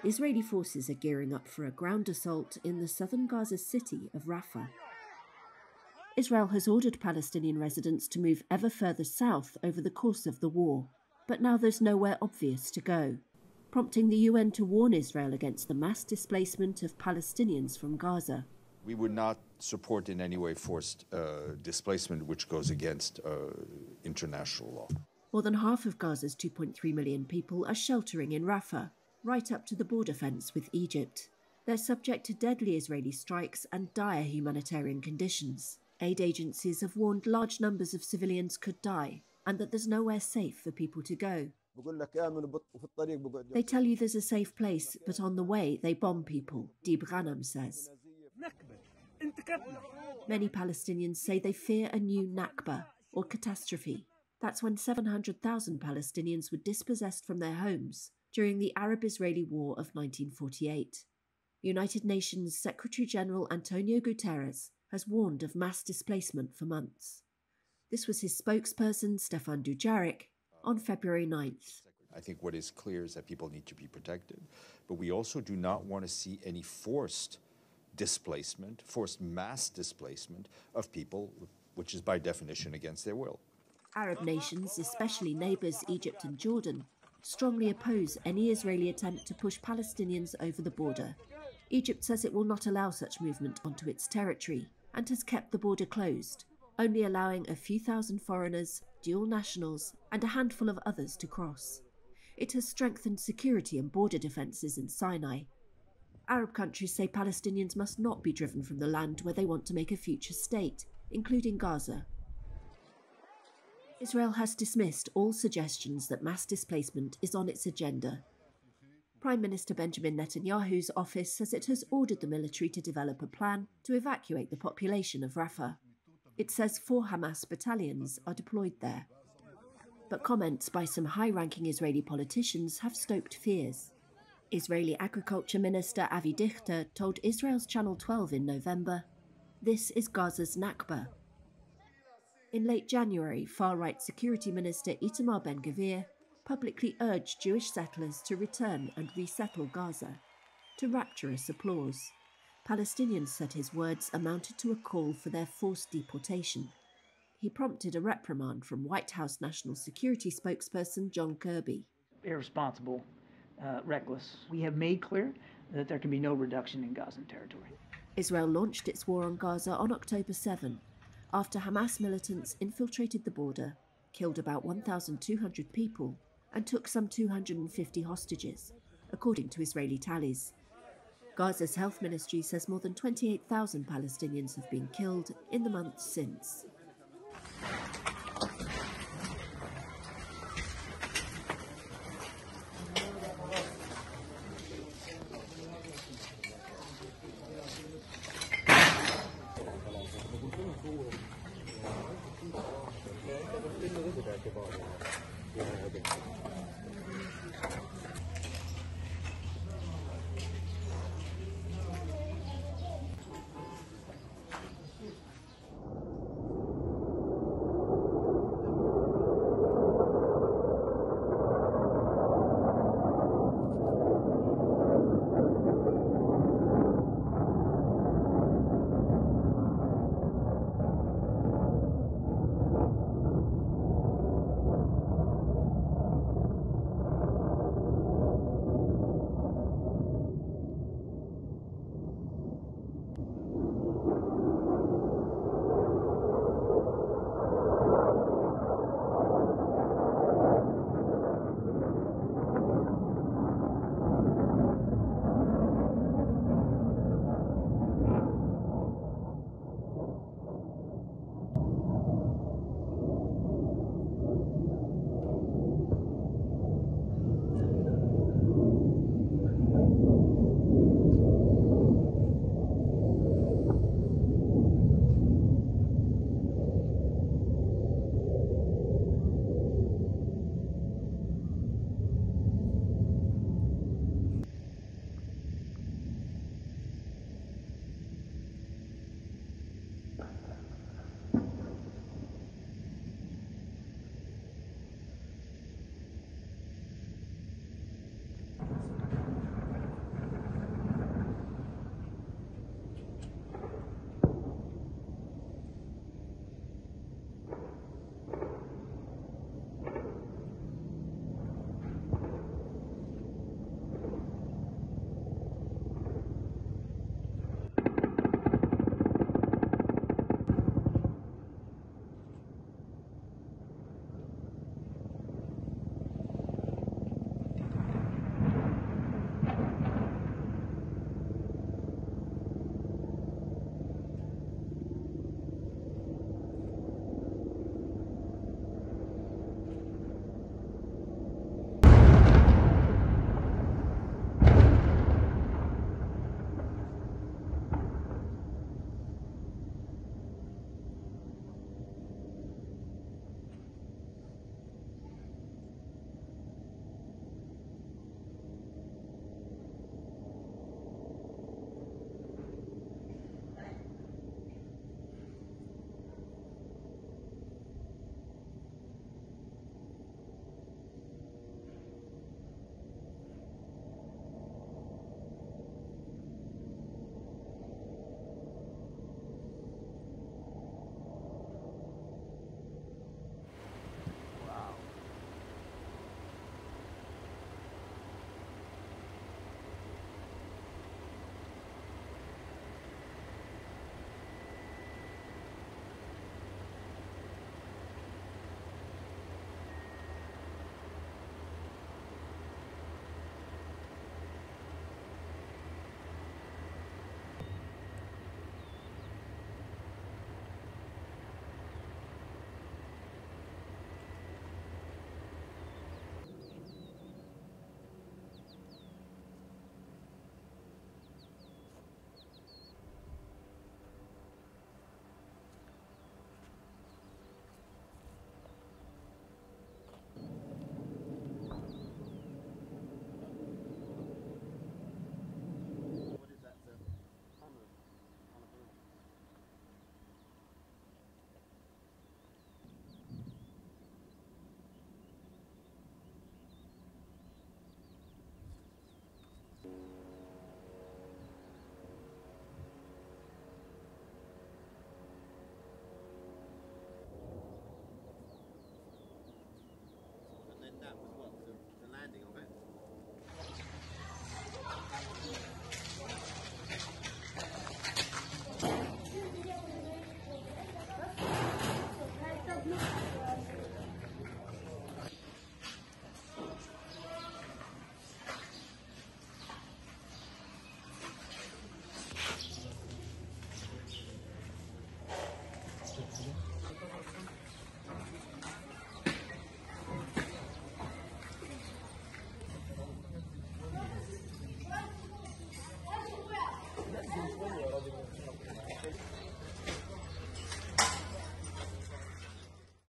Israeli forces are gearing up for a ground assault in the southern Gaza city of Rafah. Israel has ordered Palestinian residents to move ever further south over the course of the war, but now there's nowhere obvious to go, prompting the UN to warn Israel against the mass displacement of Palestinians from Gaza. We would not support in any way forced displacement which goes against international law. More than half of Gaza's 2.3 million people are sheltering in Rafah, right up to the border fence with Egypt. They're subject to deadly Israeli strikes and dire humanitarian conditions. Aid agencies have warned large numbers of civilians could die and that there's nowhere safe for people to go. They tell you there's a safe place, but on the way they bomb people, Deeb Ghanem says. Many Palestinians say they fear a new Nakba, or catastrophe. That's when 700,000 Palestinians were dispossessed from their homes during the Arab-Israeli War of 1948. United Nations Secretary-General Antonio Guterres has warned of mass displacement for months. This was his spokesperson, Stefan Dujarric, on February 9th. I think what is clear is that people need to be protected, but we also do not want to see any forced displacement, forced mass displacement of people, which is by definition against their will. Arab nations, especially neighbours Egypt and Jordan, strongly oppose any Israeli attempt to push Palestinians over the border. Egypt says it will not allow such movement onto its territory and has kept the border closed, only allowing a few thousand foreigners, dual nationals, and a handful of others to cross. It has strengthened security and border defences in Sinai. Arab countries say Palestinians must not be driven from the land where they want to make a future state, including Gaza. Israel has dismissed all suggestions that mass displacement is on its agenda. Prime Minister Benjamin Netanyahu's office says it has ordered the military to develop a plan to evacuate the population of Rafah. It says 4 Hamas battalions are deployed there. But comments by some high-ranking Israeli politicians have stoked fears. Israeli Agriculture Minister Avi Dichter told Israel's Channel 12 in November, "This is Gaza's Nakba." In late January, far-right Security Minister Itamar Ben-Gvir publicly urged Jewish settlers to return and resettle Gaza, to rapturous applause. Palestinians said his words amounted to a call for their forced deportation. He prompted a reprimand from White House National Security spokesperson John Kirby. Irresponsible, reckless. We have made clear that there can be no reduction in Gazan territory. Israel launched its war on Gaza on October 7, after Hamas militants infiltrated the border, killed about 1,200 people, and took some 250 hostages, according to Israeli tallies. Gaza's health ministry says more than 28,000 Palestinians have been killed in the months since.